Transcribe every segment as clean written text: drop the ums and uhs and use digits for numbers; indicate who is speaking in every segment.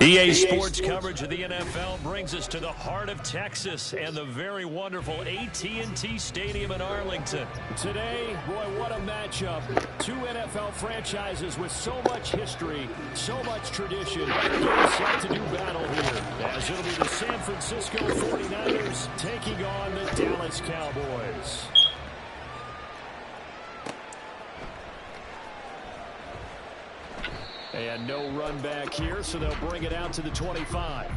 Speaker 1: EA Sports coverage of the NFL brings us to the heart of Texas and the very wonderful AT&T Stadium in Arlington.
Speaker 2: Today, boy, what a matchup. Two NFL franchises with so much history, so much tradition, getting set to do battle here. As it'll be the San Francisco 49ers taking on the Dallas Cowboys. And no run back here, so they'll bring it out to the 25.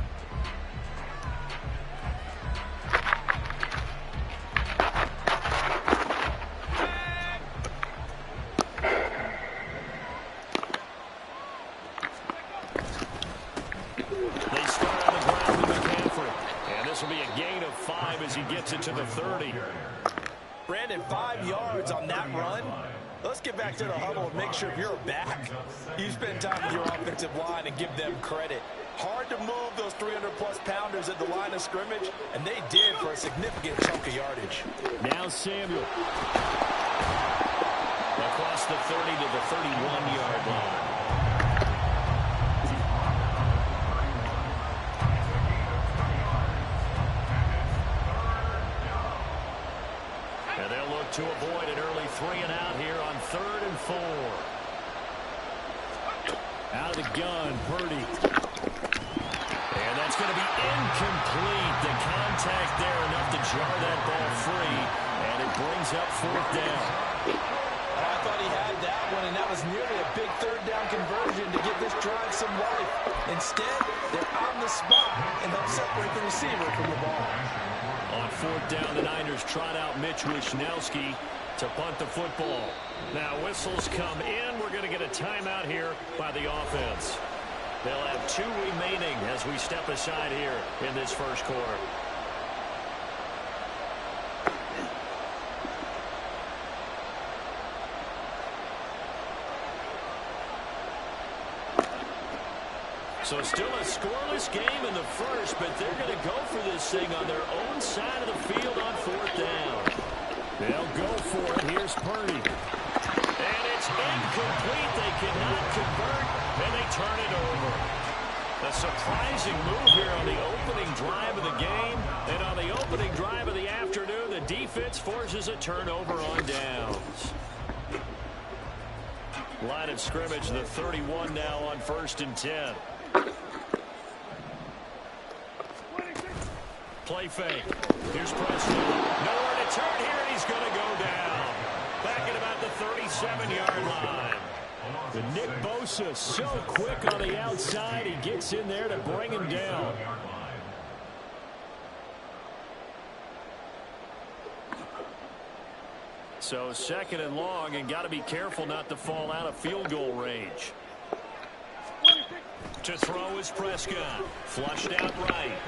Speaker 2: They start on the ground with McCaffrey. And this will be a gain of 5 as he gets it to the 30.
Speaker 3: Brandon, 5 yards on that run. Let's get back to the huddle and make sure if you're a back, you spend time with your offensive line and give them credit. Hard to move those 300-plus pounders at the line of scrimmage, and they did for a significant chunk of yardage.
Speaker 2: Now Samuel.
Speaker 1: Across the 30 to the 31-yard line. And they'll look to avoid an early 3-and-out here on 3rd and 4.
Speaker 2: Out of the gun, Purdy.
Speaker 1: And that's going to be incomplete. The contact there enough to jar that ball free. And it brings up 4th down.
Speaker 3: I thought he had that one, and that was nearly a big 3rd down conversion to give this drive some life. Instead, they're on the spot and help separate the receiver from the ball.
Speaker 1: On 4th down, the Niners trot out Mitch Wishnowsky to punt the football. Now whistles come in. We're going to get a timeout here by the offense. They'll have 2 remaining as we step aside here in this first quarter. So still a scoreless game in the first, but they're going to go for this thing on their own side of the field on 4th down.
Speaker 2: They'll go for it. Here's Purdy.
Speaker 1: And it's incomplete. They cannot convert, and they turn it over. A surprising move here on the opening drive of the game. And on the opening drive of the afternoon, the defense forces a turnover on downs. Line of scrimmage, the 31 now on 1st and 10. Play fake. Here's Preston. Nowhere to turn here, and he's going to go down. Back at about the 37-yard line.
Speaker 2: The Nick Bosa so quick on the outside. He gets in there to bring him down.
Speaker 1: So 2nd and long, and got to be careful not to fall out of field goal range. To throw is Prescott. Flushed out right.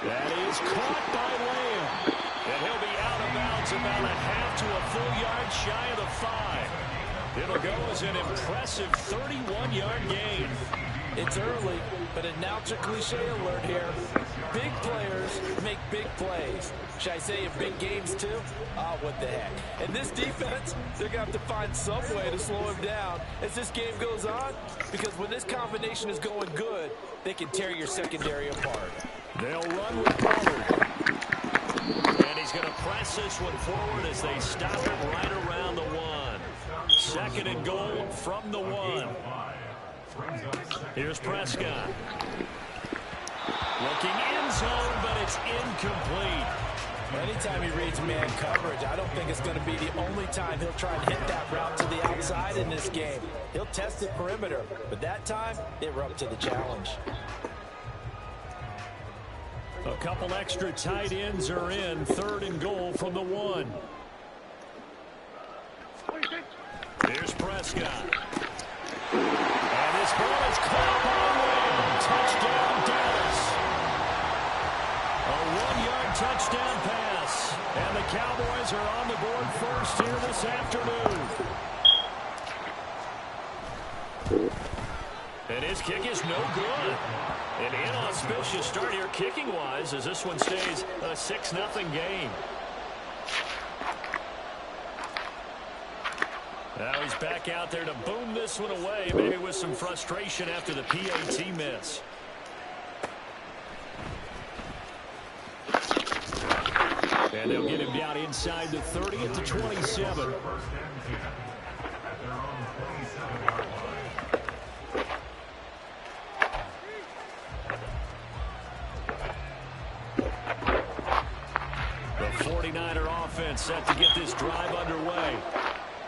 Speaker 2: That is caught by Lamb.
Speaker 1: And he'll be out of bounds about a half to a full yard shy of the 5. It'll go as an impressive 31-yard gain.
Speaker 3: It's early, but announcer cliche alert here. Big players make big plays. Should I say in big games too? Oh, what the heck. And this defense, they're going to have to find some way to slow him down as this game goes on. Because when this combination is going good, they can tear your secondary apart.
Speaker 2: They'll run with Pollard.
Speaker 1: And he's going to press this one forward as they stop it right around the 1. 2nd and goal from the 1. Here's Prescott. Looking end zone, but it's incomplete.
Speaker 3: Anytime he reads man coverage, I don't think it's going to be the only time he'll try and hit that route to the outside in this game. He'll test the perimeter, but that time, they were up to the challenge.
Speaker 2: A couple extra tight ends are in. 3rd and goal from the 1.
Speaker 1: Here's Prescott.
Speaker 2: And this ball is caught by Lamb. Touchdown, Dallas. A 1-yard touchdown pass. And the Cowboys are on the board first here this afternoon.
Speaker 1: And his kick is no good. An inauspicious start here kicking-wise as this one stays a 6-0 game. Now he's back out there to boom this one away, maybe with some frustration after the PAT miss. And they'll get him down inside the 30 at the 27. The 49er offense set to get this drive underway.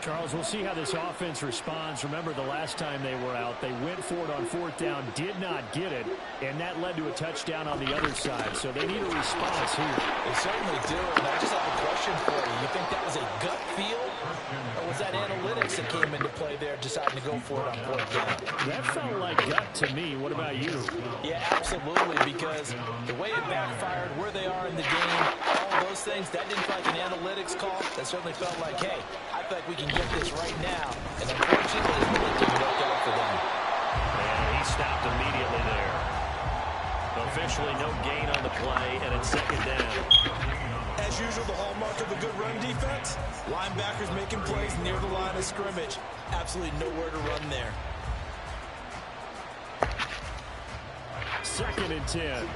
Speaker 2: Charles, we'll see how this offense responds. Remember, the last time they were out, they went for it on fourth down, did not get it, and that led to a touchdown on the other side. So they need a response here.
Speaker 3: They certainly do, and I just have a question for you. You think that was a gut feel, or was that analytics that came into play there, deciding to go for it on fourth down?
Speaker 2: That felt like gut to me. What about you?
Speaker 3: Yeah, absolutely, because the way it backfired, where they are in the game, all those things, that didn't feel like an analytics call. That certainly felt like, hey, I feel like we can get this right now, and unfortunately, it didn't work out for them.
Speaker 1: And he stopped immediately there. Officially no gain on the play, and it's second down.
Speaker 4: As usual, the hallmark of a good run defense, linebackers making plays near the line of scrimmage. Absolutely nowhere to run there.
Speaker 2: Second and 10.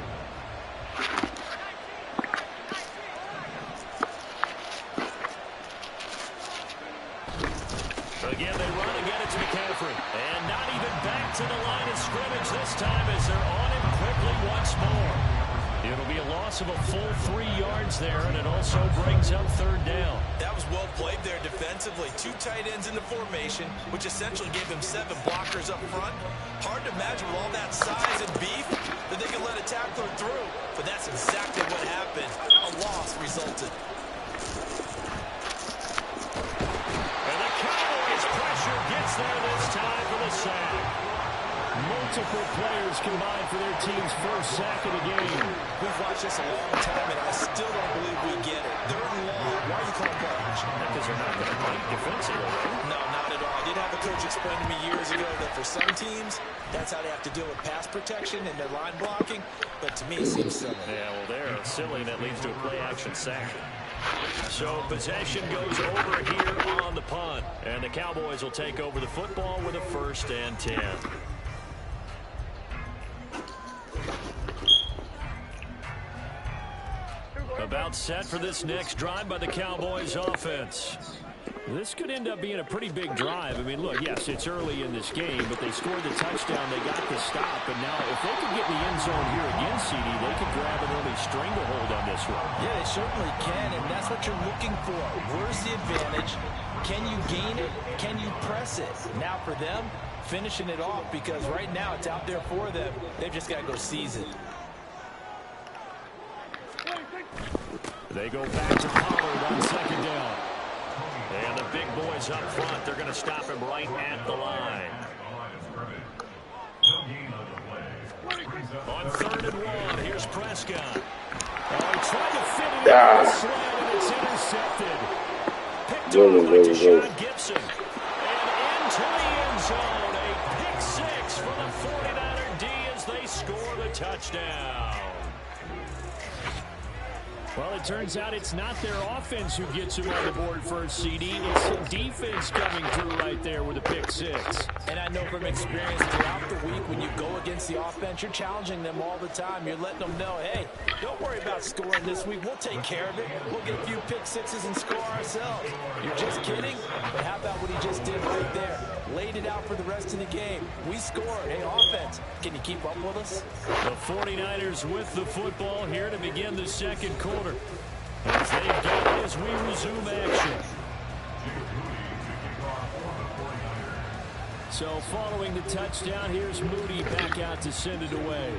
Speaker 1: Again, they run. Again, it's McCaffrey. And not even back to the line of scrimmage this time as they're on him quickly once more. It'll be a loss of a full 3 yards there, and it also brings up third down.
Speaker 4: That was well played there defensively. 2 tight ends in the formation, which essentially gave them 7 blockers up front. Hard to imagine with all that size and beef that they could let a tackler through. But that's exactly what happened. A loss resulted.
Speaker 1: Gets there this time for the sack.
Speaker 2: Multiple players combined for their team's first sack of the game.
Speaker 4: We've watched this a long time, and I still don't believe we get it. They're in law. Why are you calling coverage?
Speaker 1: Because they're not going to play defensively.
Speaker 4: No, not at all. I did have a coach explain to me years ago that for some teams, that's how they have to deal with pass protection and their line blocking. But to me, it seems silly.
Speaker 1: Yeah, well, they're silly, and that leads to a play-action sack. So possession goes over here on the punt. And the Cowboys will take over the football with a 1st and 10. About set for this next drive by the Cowboys offense.
Speaker 2: This could end up being a pretty big drive. I mean, look, yes, it's early in this game, but they scored the touchdown. They got the stop. And now if they could get in the end zone here again, CD, they could grab an early stranglehold on this one.
Speaker 3: Yeah, they certainly can, and that's what you're looking for. Where's the advantage? Can you gain it? Can you press it? Now for them, finishing it off, because right now it's out there for them. They've just got to go seize it.
Speaker 2: They go back to Pollard on second down.
Speaker 1: And the big boys up front, they're going to stop him right at the line. On 3rd and 1, here's Prescott.
Speaker 2: Oh, he tried to fit it in the slant, and it's intercepted.
Speaker 1: Picked off by Deshaun Gibson. And into the end zone. A pick 6 for the 49er D as they score the touchdown.
Speaker 2: Well, it turns out it's not their offense who gets them on the board first, CD. It's the defense coming through right there with a pick 6.
Speaker 3: And I know from experience throughout the week, when you go against the offense, you're challenging them all the time. You're letting them know, hey, don't worry about scoring this week. We'll take care of it. We'll get a few pick 6s and score ourselves. You're just kidding? But how about what he just did right there? Laid it out for the rest of the game. We scored. Hey, offense, can you keep up with us?
Speaker 1: The 49ers with the football here to begin the second quarter. As they get it as we resume action.
Speaker 2: So following the touchdown, here's Moody back out to send it away.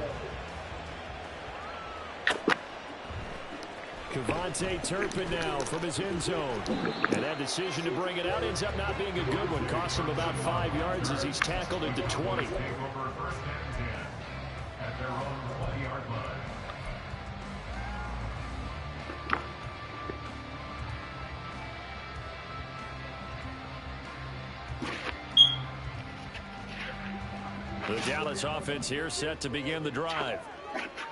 Speaker 2: Kevontae Turpin now from his end zone. And that decision to bring it out ends up not being a good one. Costs him about 5 yards as he's tackled into 20.
Speaker 1: The Dallas offense here set to begin the drive.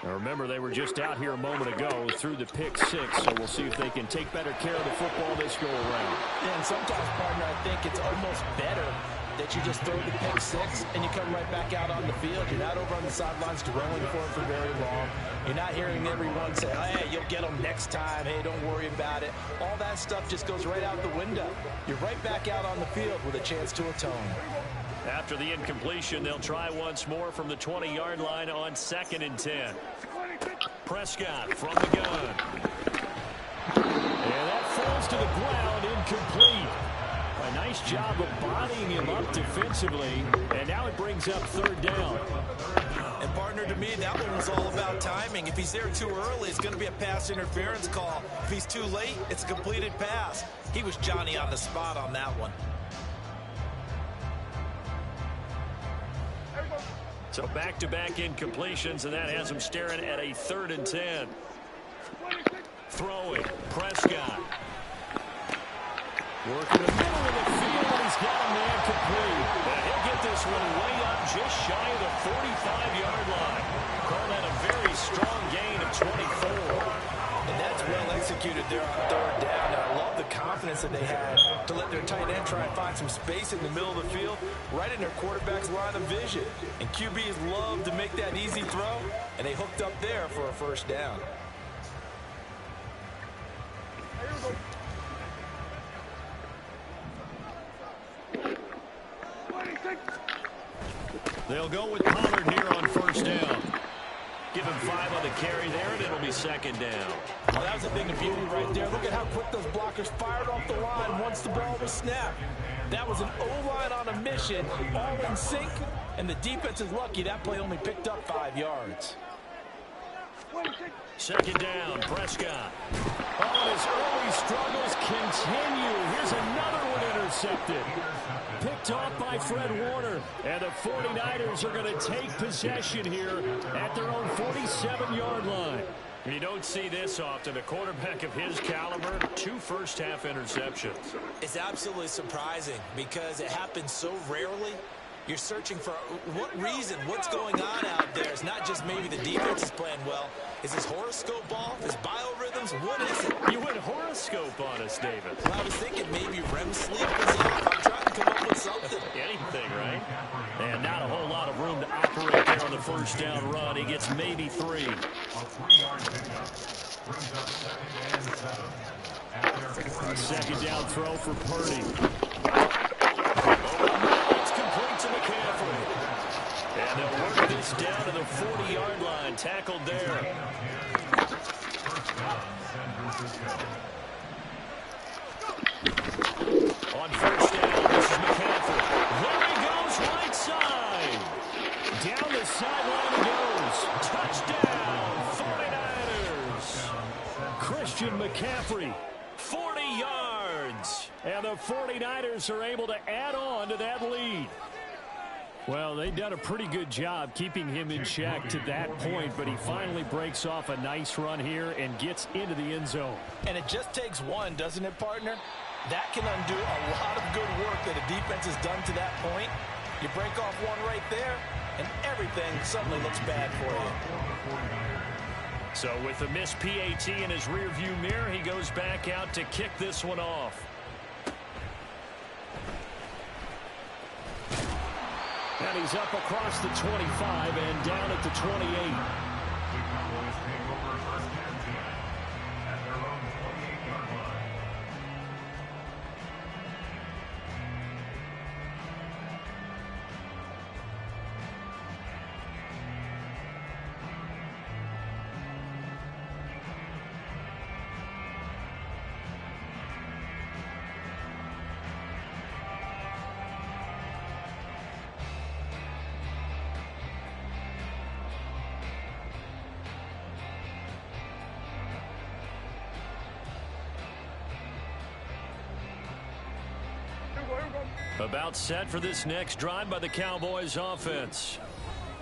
Speaker 2: Now remember, they were just out here a moment ago through the pick six, so we'll see if they can take better care of the football this go around.
Speaker 3: Yeah, and sometimes, partner, I think it's almost better that you just throw the pick six and you come right back out on the field. You're not over on the sidelines dwelling for it for very long. You're not hearing everyone say, hey, you'll get them next time. Hey, don't worry about it. All that stuff just goes right out the window. You're right back out on the field with a chance to atone.
Speaker 1: After the incompletion, they'll try once more from the 20-yard line on 2nd and 10. Prescott from the gun.
Speaker 2: And that falls to the ground, incomplete. A nice job of bodying him up defensively, and now it brings up 3rd down.
Speaker 4: And partner, to me, that one was all about timing. If he's there too early, it's going to be a pass interference call. If he's too late, it's a completed pass. He was Johnny on the spot on that one.
Speaker 1: So back-to-back incompletions, and that has him staring at a 3rd and 10. Throwing, Prescott.
Speaker 2: Working the middle of the field, and he's got a man complete.
Speaker 1: And he'll get this one way up just shy of the 45-yard line. Call that a very strong gain of 24.
Speaker 3: And that's well executed there on 3rd down. And I love the confidence that they had to let their tight end try and find some space in the middle of the field, right in their quarterback's line of vision. And QBs love to make that easy throw, and they hooked up there for a 1st down.
Speaker 1: They'll go with Pollard here on 1st down. Give him 5 on the carry there, and it'll be 2nd down.
Speaker 3: Well, that was a thing of beauty right there. Look at how quick those blockers fired off the line once the ball was snapped. That was an O-line on a mission, all in sync, and the defense is lucky that play only picked up 5 yards.
Speaker 1: 2nd down, Prescott.
Speaker 2: Oh, and his early struggles continue. Here's another one intercepted. Picked off by Fred Warner. And the 49ers are going to take possession here at their own 47-yard line.
Speaker 1: You don't see this often. A quarterback of his caliber, 2 first-half interceptions.
Speaker 4: It's absolutely surprising because it happens so rarely. You're searching for what reason, what's going on out there. It's not just maybe the defense is playing well. Is his horoscope off? His biorhythms? What is it?
Speaker 1: You went horoscope on us, David.
Speaker 4: Well, I was thinking maybe REM sleep was off. I'm trying to come up with something.
Speaker 1: Anything, right? And not a whole lot of room to operate there on the 1st down run. He gets maybe 3.
Speaker 2: A 2nd down throw for Purdy.
Speaker 1: It's complete to McCaffrey. And they'll work this down to the 40-yard line. Tackled there. On 1st down, this is McCaffrey. There he goes, right side.
Speaker 2: Down the sideline he goes.
Speaker 1: Touchdown, 49ers.
Speaker 2: Christian McCaffrey.
Speaker 1: 40 yards.
Speaker 2: And the 49ers are able to add on to that lead. Well, they've done a pretty good job keeping him in check to that point, but he finally breaks off a nice run here and gets into the end zone.
Speaker 3: And it just takes one, doesn't it, partner? That can undo a lot of good work that a defense has done to that point. You break off one right there, and everything suddenly looks bad for you.
Speaker 1: So with the missed PAT in his rearview mirror, he goes back out to kick this one off.
Speaker 2: And he's up across the 25 and down at the 28.
Speaker 1: About set for this next drive by the Cowboys offense.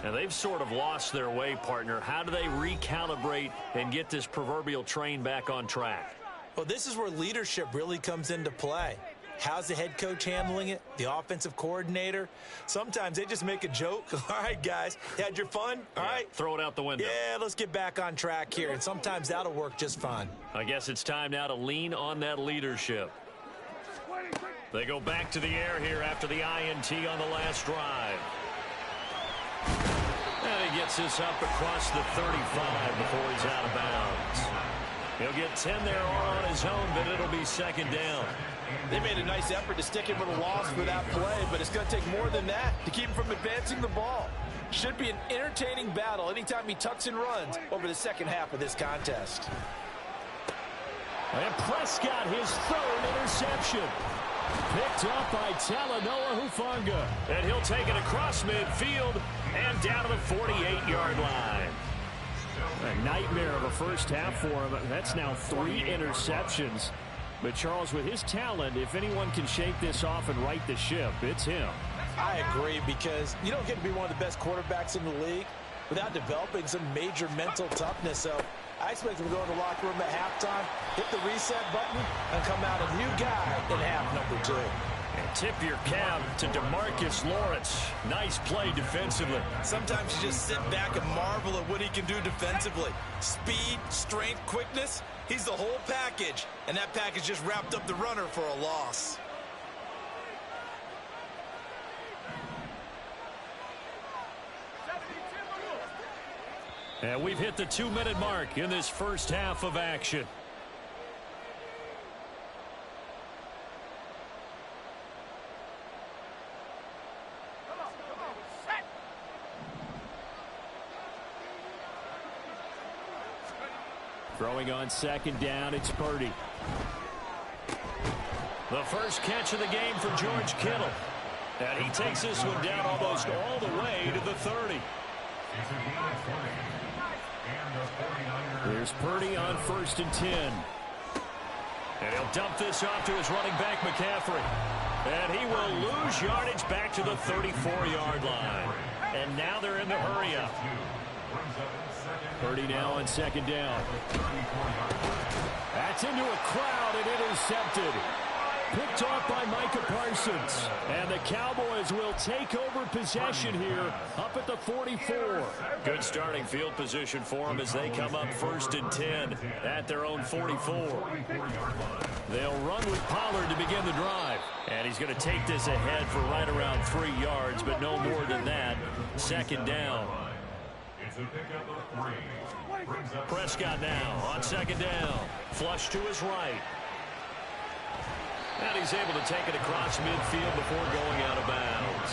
Speaker 1: And they've sort of lost their way, partner. How do they recalibrate and get this proverbial train back on track?
Speaker 4: Well, this is where leadership really comes into play. How's the head coach handling it? The offensive coordinator? Sometimes they just make a joke. All right, guys, you had your fun? All right.
Speaker 1: Throw it out the window.
Speaker 4: Yeah, let's get back on track here, and sometimes that'll work just fine.
Speaker 1: I guess it's time now to lean on that leadership. They go back to the air here after the INT on the last drive. And he gets this up across the 35 before he's out of bounds. He'll get 10 there on his own, but it'll be second down.
Speaker 3: They made a nice effort to stick him with a loss for that play, but it's going to take more than that to keep him from advancing the ball. Should be an entertaining battle anytime he tucks and runs over the second half of this contest.
Speaker 2: And Prescott, his third interception. Picked up by Talanoa Hufanga.
Speaker 1: And he'll take it across midfield and down to the 48-yard line.
Speaker 2: A nightmare of a first half for him. That's now 3 interceptions. But, Charles, with his talent, if anyone can shake this off and right the ship, it's him.
Speaker 3: I agree, because you don't get to be one of the best quarterbacks in the league without developing some major mental toughness. So I expect him to go in the locker room at halftime, hit the reset button, and come out a new guy in half number 2.
Speaker 1: And tip your cap to DeMarcus Lawrence. Nice play defensively.
Speaker 4: Sometimes you just sit back and marvel at what he can do defensively. Speed, strength, quickness. He's the whole package. And that package just wrapped up the runner for a loss.
Speaker 1: And we've hit the 2-minute mark in this first half of action.
Speaker 2: Throwing on second down, it's Purdy.
Speaker 1: The first catch of the game for George Kittle. And he takes this one down almost all the way to the 30.
Speaker 2: Here's Purdy on 1st and 10.
Speaker 1: And he'll dump this off to his running back, McCaffrey. And he will lose yardage back to the 34-yard line. And now they're in the hurry-up.
Speaker 2: Purdy now on second down. That's into a crowd and intercepted. Picked off by Micah Parsons. And the Cowboys will take over possession here up at the 44.
Speaker 1: Good starting field position for them as they come up 1st and 10 at their own 44. They'll run with Pollard to begin the drive. And he's going to take this ahead for right around 3 yards, but no more than that. Second down. Prescott now on second down. Flush to his right. And he's able to take it across midfield before going out of bounds.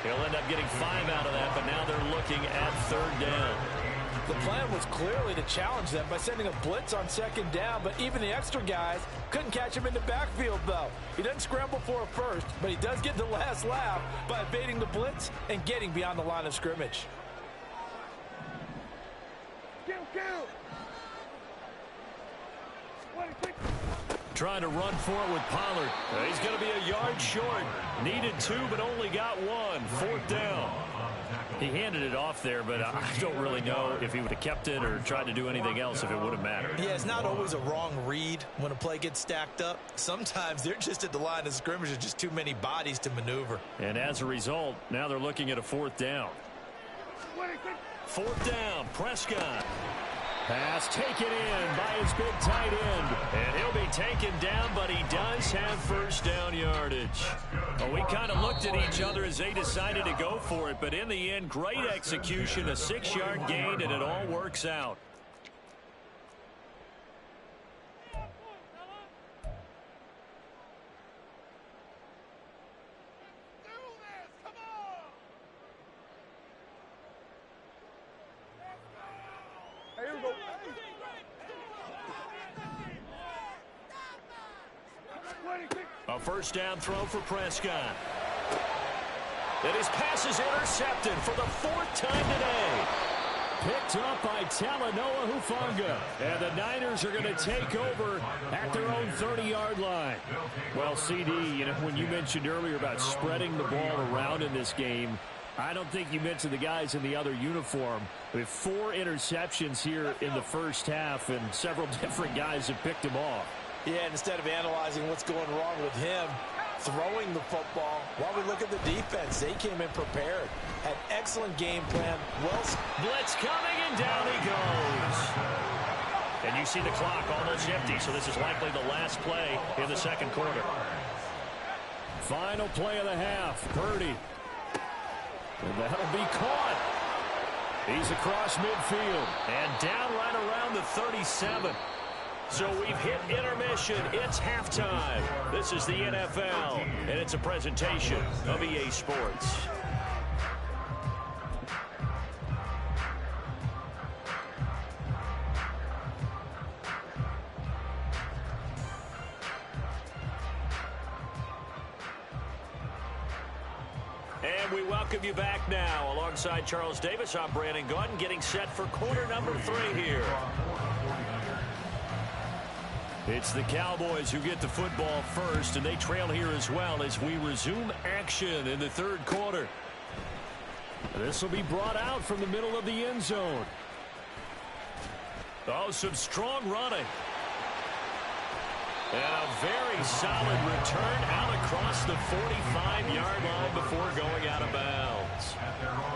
Speaker 1: He'll end up getting 5 out of that, but now they're looking at 3rd down.
Speaker 3: The plan was clearly to challenge them by sending a blitz on second down, but even the extra guys couldn't catch him in the backfield, though. He doesn't scramble for a first, but he does get the last laugh by evading the blitz and getting beyond the line of scrimmage.
Speaker 1: Trying to run for it with Pollard. He's going to be a yard short. Needed 2, but only got 1. 4th down. He handed it off there, but I don't really know if he would have kept it or tried to do anything else if it would have mattered.
Speaker 4: Yeah, it's not always a wrong read when a play gets stacked up. Sometimes they're just at the line of scrimmage with just too many bodies to maneuver.
Speaker 1: And as a result, now they're looking at a 4th down. 4th down, Prescott.
Speaker 2: Pass taken in by his big tight end.
Speaker 1: And he'll be taken down, but he does have 1st down yardage. Well, we kind of looked at each other as they decided to go for it, but in the end, great execution, a 6-yard gain, and it all works out. A 1st down throw for Prescott. And his pass is intercepted for the 4th time today.
Speaker 2: Picked up by Talanoa Hufanga. And the Niners are going to take over at their own 30-yard line. Well, CD, you know, when you mentioned earlier about spreading the ball around in this game, I don't think you mentioned the guys in the other uniform. We have 4 interceptions here in the first half, and several different guys have picked them off.
Speaker 3: Yeah, and instead of analyzing what's going wrong with him throwing the football, while we look at the defense, they came in prepared. Had excellent game plan.
Speaker 1: Blitz coming, and down he goes. And you see the clock almost empty, so this is likely the last play in the second quarter.
Speaker 2: Final play of the half. Purdy. And that'll be caught. He's across midfield.
Speaker 1: And down right around the 37. So we've hit intermission. It's halftime. This is the NFL, and it's a presentation of EA Sports. And we welcome you back now. Alongside Charles Davis, I'm Brandon Gaudin, getting set for quarter number 3 here.
Speaker 2: It's the Cowboys who get the football first, and they trail here as well as we resume action in the third quarter. This will be brought out from the middle of the end zone.
Speaker 1: Oh, some strong running. And a very solid return out across the 45-yard line before going out of bounds.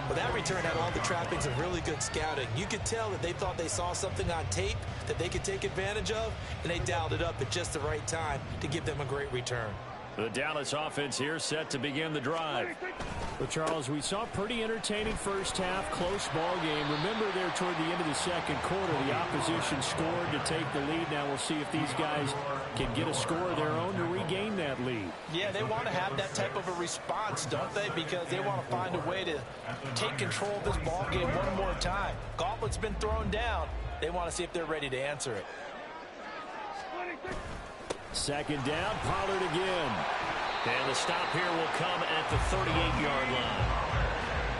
Speaker 3: Well, that return had all the trappings of really good scouting. You could tell that they thought they saw something on tape that they could take advantage of, and they dialed it up at just the right time to give them a great return.
Speaker 1: The Dallas offense here set to begin the drive.
Speaker 2: Well, Charles, we saw a pretty entertaining first half, close ball game. Remember there toward the end of the second quarter, the opposition scored to take the lead. Now we'll see if these guys can get a score of their own to regain that lead.
Speaker 3: Yeah, they want to have that type of a response, don't they? Because they want to find a way to take control of this ball game one more time. Gauntlet's been thrown down. They want to see if they're ready to answer it.
Speaker 2: Second down, Pollard again.
Speaker 1: And the stop here will come at the 38-yard line.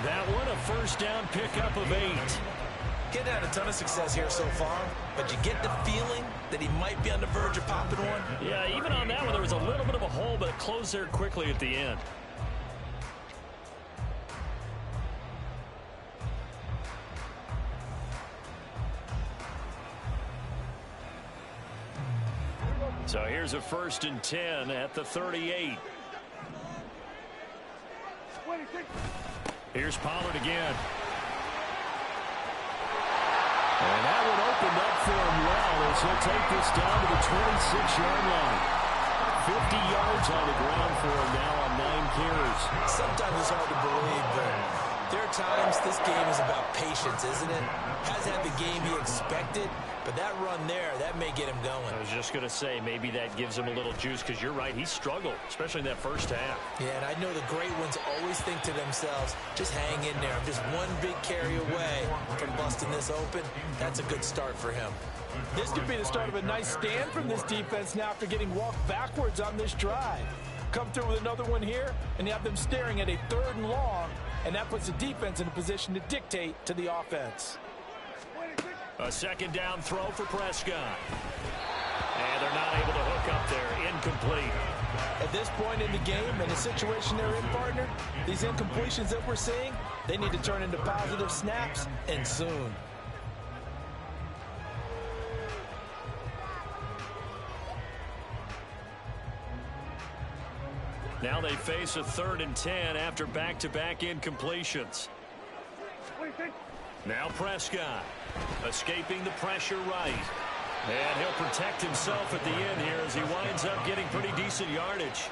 Speaker 2: That one, a first down pickup of 8.
Speaker 3: Getting had a ton of success here so far, but you get the feeling that he might be on the verge of popping one.
Speaker 1: Yeah, even on that one, there was a little bit of a hole, but it closed there quickly at the end. So here's a 1st and 10 at the 38. Here's Pollard again.
Speaker 2: And that one opened up for him well as he'll take this down to the 26-yard line. 50 yards on the ground for him now on 9 carries.
Speaker 3: Sometimes it's hard to believe, but there are times this game is about patience, isn't it? Hasn't had the game he expected, but that run there, that may get him going.
Speaker 1: I was just going to say, maybe that gives him a little juice, because you're right, he struggled, especially in that first half.
Speaker 3: Yeah, and I know the great ones always think to themselves, just hang in there. I'm just one big carry away from busting this open. That's a good start for him. This could be the start of a nice stand from this defense now after getting walked backwards on this drive. Come through with another one here, and you have them staring at a 3rd and long, and that puts the defense in a position to dictate to the offense.
Speaker 1: A second down throw for Prescott. And they're not able to hook up there. Incomplete.
Speaker 3: At this point in the game, in the situation they're in, partner, these incompletions that we're seeing, they need to turn into positive snaps, and soon.
Speaker 1: Now they face a 3rd and 10 after back-to-back incompletions. Now Prescott escaping the pressure right. And he'll protect himself at the end here as he winds up getting pretty decent yardage.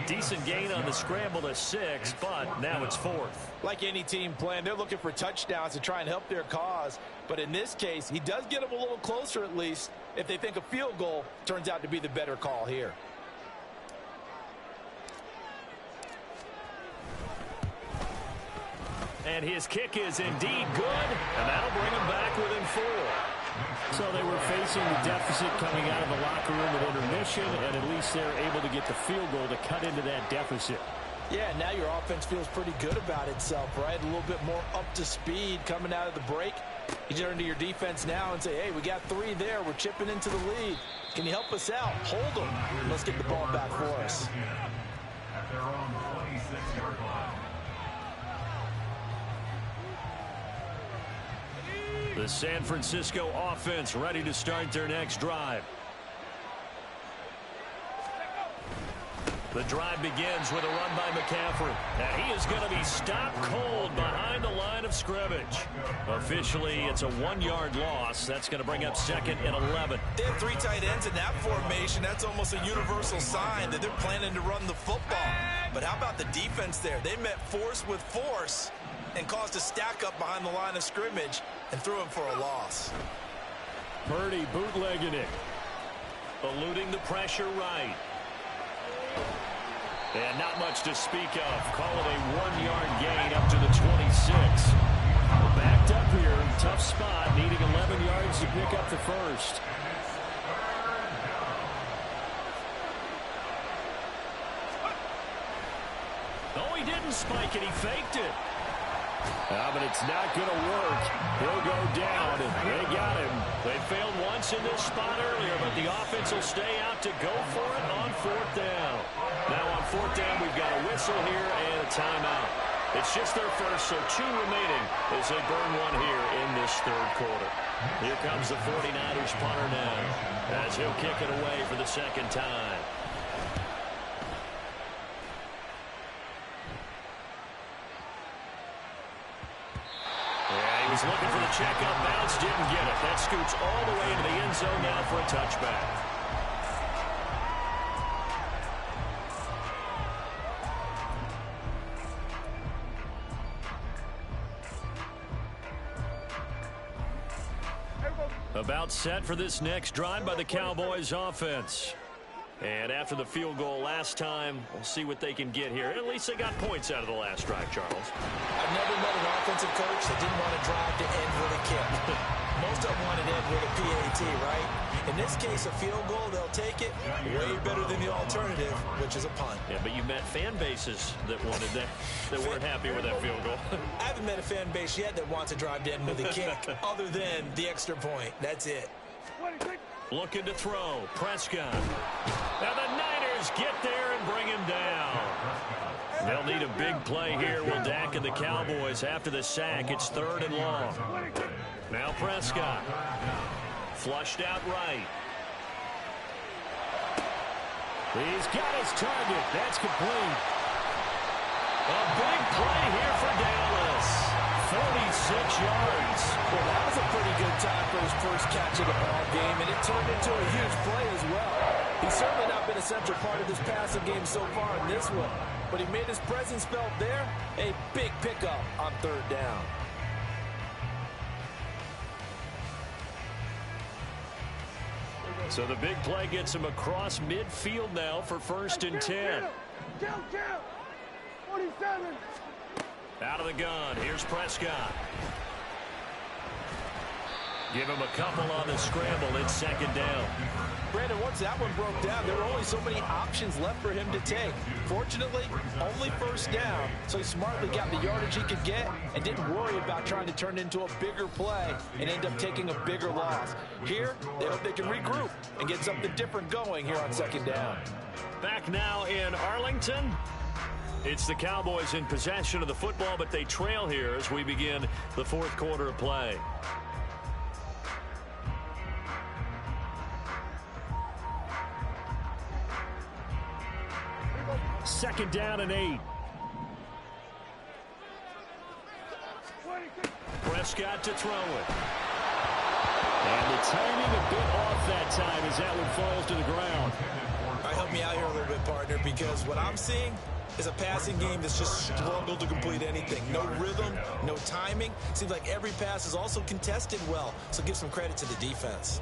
Speaker 1: Decent gain on the scramble to 6, but now it's 4th.
Speaker 3: Like any team playing, they're looking for touchdowns to try and help their cause. But in this case, he does get them a little closer at least if they think a field goal turns out to be the better call here.
Speaker 1: And his kick is indeed good, and that'll bring him back within 4.
Speaker 2: So they were facing the deficit coming out of the locker room at intermission, and at least they're able to get the field goal to cut into that deficit.
Speaker 3: Yeah, now your offense feels pretty good about itself, right? A little bit more up to speed coming out of the break. You turn to your defense now and say, hey, we got 3 there. We're chipping into the lead. Can you help us out? Hold them. Let's get the ball back for us.
Speaker 5: At their own 26-yard line.
Speaker 1: The San Francisco offense ready to start their next drive. The drive begins with a run by McCaffrey. And he is going to be stopped cold behind the line of scrimmage. Officially, it's a 1-yard loss. That's going to bring up 2nd and 11.
Speaker 4: They have 3 tight ends in that formation. That's almost a universal sign that they're planning to run the football. But how about the defense there? They met force with force and caused a stack up behind the line of scrimmage and threw him for a loss.
Speaker 2: Purdy bootlegging it.
Speaker 1: Eluding the pressure right. And not much to speak of. Call it a 1-yard gain up to the 26.
Speaker 2: Backed up here. Tough spot. Needing 11 yards to pick up the first.
Speaker 1: Oh, he didn't spike it. He faked it.
Speaker 2: But it's not going to work. He'll go down. They got him.
Speaker 1: They failed once in this spot earlier, but the offense will stay out to go for it on 4th down. Now on 4th down, we've got a whistle here and a timeout. It's just their first, so 2 remaining as they burn one here in this 3rd quarter. Here comes the 49ers punter now as he'll kick it away for the 2nd time. He was looking for the checkup bounce, didn't get it. That scoots all the way into the end zone now for a touchback. About set for this next drive by the Cowboys offense. And after the field goal last time, we'll see what they can get here. At least they got points out of the last drive, Charles.
Speaker 3: I've never met an offensive coach that didn't want to drive to end with a kick. Most of them want to end with a PAT, right? In this case, a field goal, they'll take it. Way better than the alternative, which is a punt.
Speaker 1: Yeah, but you met fan bases that wanted that weren't happy with that field goal.
Speaker 3: I haven't met a fan base yet that wants to drive to end with a kick, other than the extra point. That's it.
Speaker 1: Looking to throw. Prescott. Now the Niners get there and bring him down. They'll need a big play here. Will Dak and the Cowboys after the sack. It's 3rd and long. Now Prescott. Flushed out right.
Speaker 2: He's got his target. That's complete.
Speaker 1: A big play here for Dallas. 46 yards.
Speaker 3: Well, that was a pretty good time for his first catch of the ball game, and it turned into a huge play as well. He's certainly not been a central part of this passing game so far in this one, but he made his presence felt there. A big pickup on 3rd down.
Speaker 1: So the big play gets him across midfield now for 1st and 10.
Speaker 6: Count. 47.
Speaker 1: Out of the gun. Here's Prescott. Give him a couple on the scramble. It's 2nd down.
Speaker 3: Brandon, once that one broke down, there were only so many options left for him to take. Fortunately, only 1st down, so he smartly got the yardage he could get and didn't worry about trying to turn it into a bigger play and end up taking a bigger loss. Here, they hope they can regroup and get something different going here on 2nd down.
Speaker 1: Back now in Arlington. It's the Cowboys in possession of the football, but they trail here as we begin the 4th quarter of play.
Speaker 2: Second down and 8.
Speaker 1: Prescott to throw it.
Speaker 2: And the timing a bit off that time as that one falls to the ground.
Speaker 3: All right, help me out here a little bit, partner, because what I'm seeing is a passing game that's just struggled to complete anything. No rhythm, no timing. Seems like every pass is also contested well, so give some credit to the defense.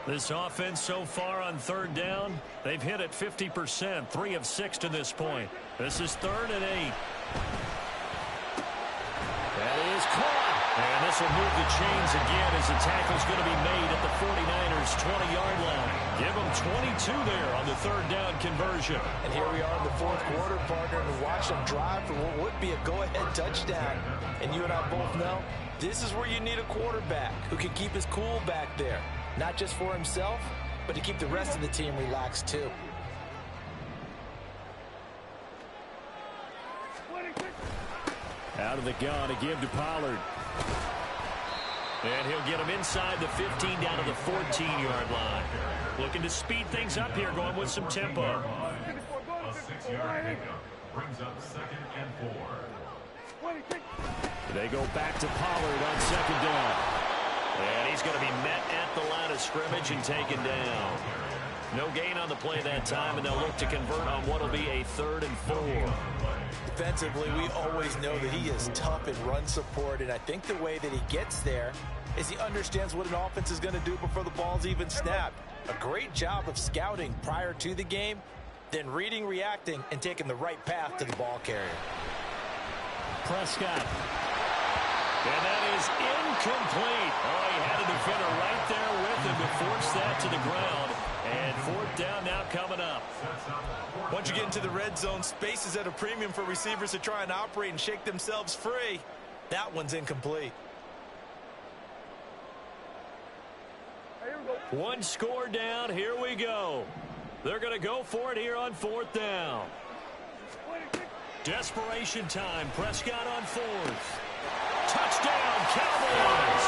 Speaker 1: This offense so far on 3rd down, they've hit it 50%, 3 of 6 to this point. This is 3rd and 8. That is caught. And this will move the chains again as the tackle's going to be made at the 49ers' 20-yard line. Give them 22 there on the 3rd down conversion.
Speaker 3: And here we are in the 4th quarter, partner, and watch them drive for what would be a go-ahead touchdown. And you and I both know this is where you need a quarterback who can keep his cool back there. Not just for himself, but to keep the rest of the team relaxed too.
Speaker 2: Out of the gun to give to Pollard.
Speaker 1: And he'll get him inside the 15 down to the 14-yard line. Looking to speed things up here, going with some tempo.
Speaker 5: A 6-yard pickup brings up 2nd and 4.
Speaker 2: They go back to Pollard on 2nd down.
Speaker 1: And he's going to be met at the line of scrimmage and taken down. No gain on the play that time, and they'll look to convert on what will be a 3rd and 4.
Speaker 3: Defensively, we always know that he is tough in run support, and I think the way that he gets there is he understands what an offense is going to do before the ball's even snapped. A great job of scouting prior to the game, then reading, reacting, and taking the right path to the ball carrier.
Speaker 2: Prescott.
Speaker 1: And that is incomplete. Oh, he had a defender right there with him to force that to the ground. And 4th down now coming up.
Speaker 4: Once you get into the red zone, space is at a premium for receivers to try and operate and shake themselves free. That one's incomplete.
Speaker 1: One score down. Here we go. They're going to go for it here on 4th down. Desperation time. Prescott on 4th. Touchdown, Cowboys!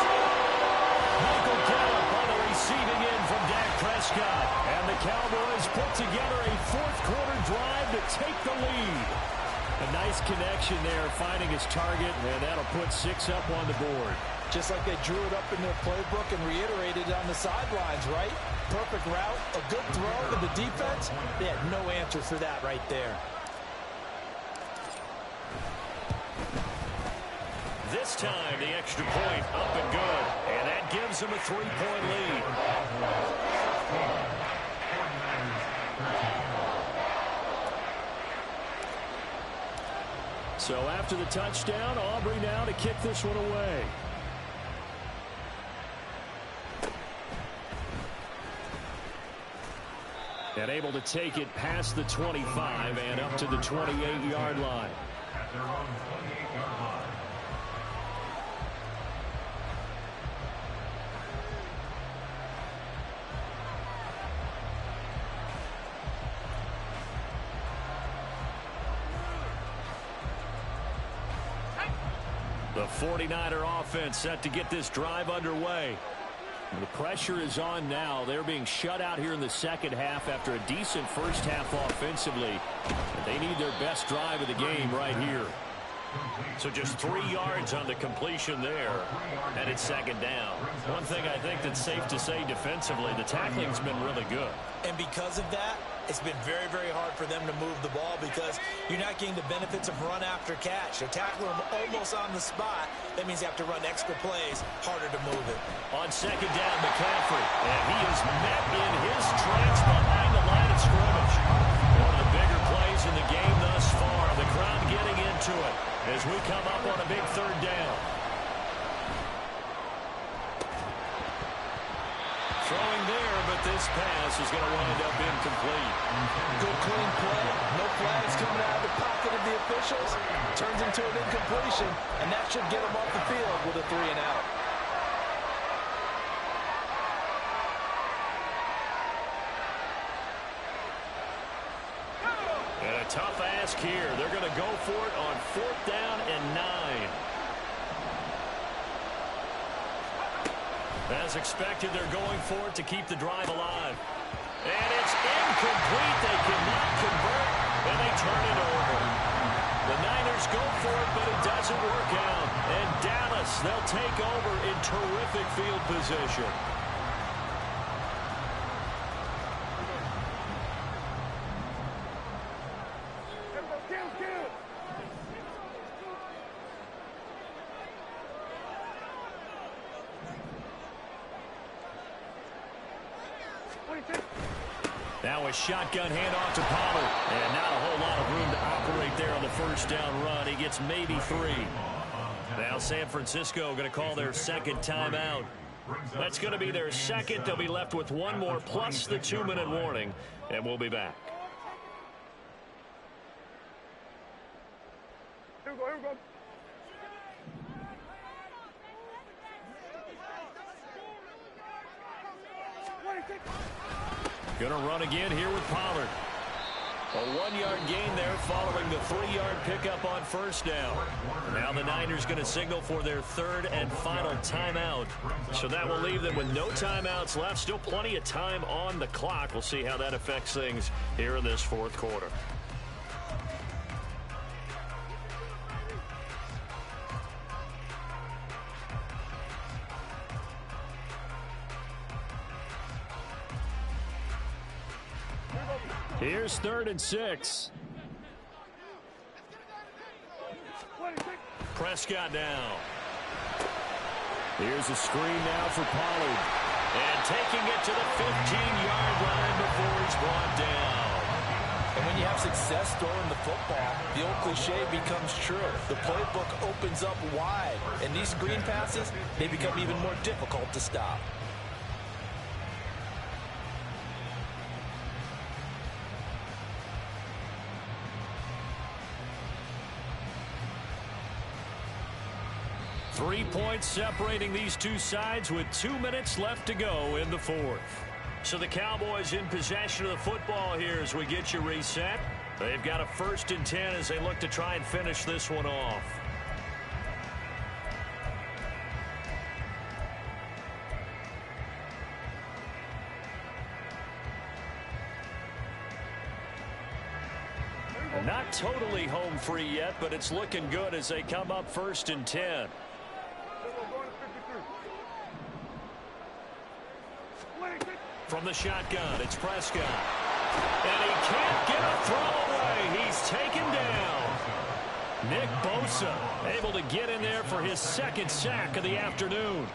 Speaker 1: Michael Gallup on the receiving end from Dak Prescott. And the Cowboys put together a 4th-quarter drive to take the lead. A nice connection there, finding his target, and that'll put 6 up on the board.
Speaker 3: Just like they drew it up in their playbook and reiterated on the sidelines, right? Perfect route, a good throw to the defense. They had no answer for that right there.
Speaker 1: This time, the extra point up and good. And that gives them a 3-point lead.
Speaker 2: So after the touchdown, Aubrey now to kick this one away. And able to take it past the 25 and up to the 28-yard line.
Speaker 5: At their own 28-yard line.
Speaker 1: The 49er offense set to get this drive underway.
Speaker 2: The pressure is on now. They're being shut out here in the second half after a decent first half offensively. They need their best drive of the game right here.
Speaker 1: So just 3 yards on the completion there. And it's 2nd down. One thing I think that's safe to say defensively, the tackling's been really good.
Speaker 3: And because of that, it's been very, very hard for them to move the ball because you're not getting the benefits of run after catch. They're tackling them almost on the spot. That means you have to run extra plays, harder to move it.
Speaker 1: On 2nd down, McCaffrey. And he is met in his tracks behind the line of scrimmage. One of the bigger plays in the game thus far. The crowd getting into it as we come up on a big 3rd down. Throwing there, but this pass is going to wind up incomplete.
Speaker 3: Good clean play. No flags coming out of the pocket of the officials. Turns into an incompletion, and that should get them off the field with a 3-and-out.
Speaker 1: And a tough ask here. They're going to go for it on 4th down and 9. As expected, they're going for it to keep the drive alive. And it's incomplete. They cannot convert, and they turn it over. The Niners go for it, but it doesn't work out. And Dallas, they'll take over in terrific field position. Now a shotgun handoff to Pollard. And not a whole lot of room to operate there on the first down run. He gets maybe 3. Now San Francisco going to call their 2nd timeout. That's going to be their 2nd. They'll be left with 1 more plus the 2-minute warning. And we'll be back.
Speaker 6: Here we go, here we go.
Speaker 1: Going to run again here with Pollard. A 1-yard gain there following the 3-yard pickup on first down. Now the Niners going to signal for their third and final timeout. So that will leave them with no timeouts left. Still plenty of time on the clock. We'll see how that affects things here in this fourth quarter.
Speaker 2: Here's 3rd and 6.
Speaker 1: Prescott down.
Speaker 2: Here's a screen now for Pollard.
Speaker 1: And taking it to the 15-yard line before he's brought down.
Speaker 3: And when you have success throwing the football, the old cliche becomes true. The playbook opens up wide. And these screen passes, they become even more difficult to stop.
Speaker 1: Three points separating these two sides with 2 minutes left to go in the fourth. So the Cowboys in possession of the football here as we get you reset. They've got a 1st and 10 as they look to try and finish this one off. Not totally home free yet, but it's looking good as they come up 1st and 10. From the shotgun, it's Prescott. And he can't get a throw away. He's taken down. Nick Bosa able to get in there for his 2nd sack of the afternoon.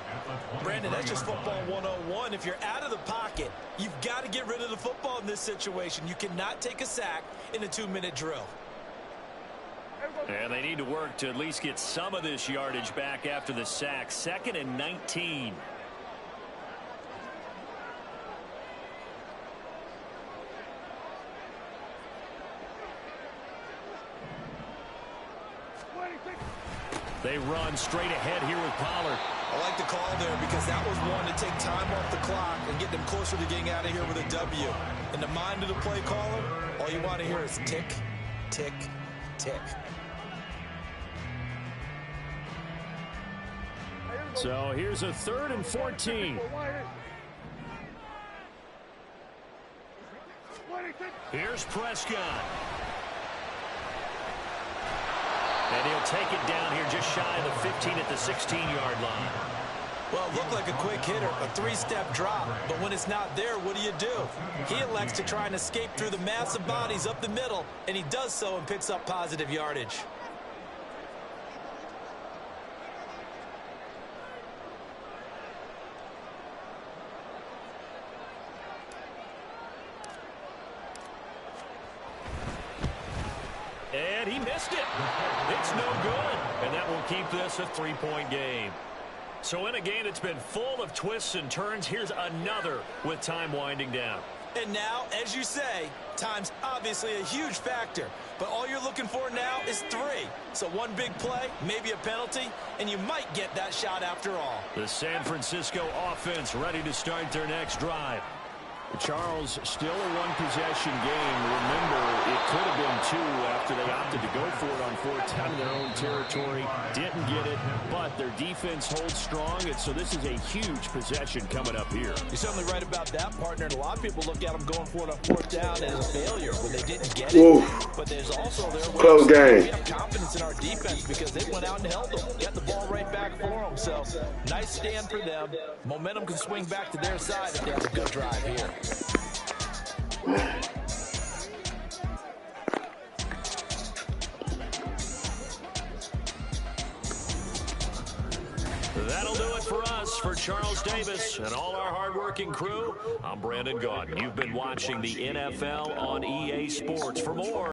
Speaker 4: Brandon, that's just football 101. If you're out of the pocket, you've got to get rid of the football in this situation. You cannot take a sack in a 2-minute drill.
Speaker 1: And they need to work to at least get some of this yardage back after the sack. 2nd and 19. They run straight ahead here with Pollard.
Speaker 4: I like the call there because that was one to take time off the clock and get them closer to getting out of here with a W. In the mind of the play caller, all you want to hear is tick, tick, tick.
Speaker 2: So here's a 3rd and 14.
Speaker 1: Here's Prescott. And he'll take it down here just shy of the 15 at the 16-yard line.
Speaker 4: Well, it looked like a quick hitter, a 3-step drop. But when it's not there, what do? He elects to try and escape through the massive bodies up the middle, and he does so and picks up positive yardage.
Speaker 1: And he missed it. It's no good. And that will keep this a 3-point game. So in a game that's been full of twists and turns, here's another with time winding down.
Speaker 4: And now, as you say, time's obviously a huge factor. But all you're looking for now is 3. So one big play, maybe a penalty, and you might get that shot after all.
Speaker 1: The San Francisco offense ready to start their next drive.
Speaker 2: Charles, still a one-possession game. Remember, it could have been 2 after they opted to go for it on 4th down in their own territory. Didn't get it, but their defense holds strong, and so this is a huge possession coming up here.
Speaker 3: You're certainly right about that, partner. And a lot of people look at them going for it on 4th down as a failure when they didn't get it. But there's also their
Speaker 6: close game.
Speaker 3: We have confidence in our defense because they went out and held them, got the ball right back for them. So nice stand for them. Momentum can swing back to their side if they have a good drive here.
Speaker 1: That'll do it for us. For Charles Davis and all our hardworking crew, I'm Brandon Gaudin. You've been watching the NFL on EA Sports. For more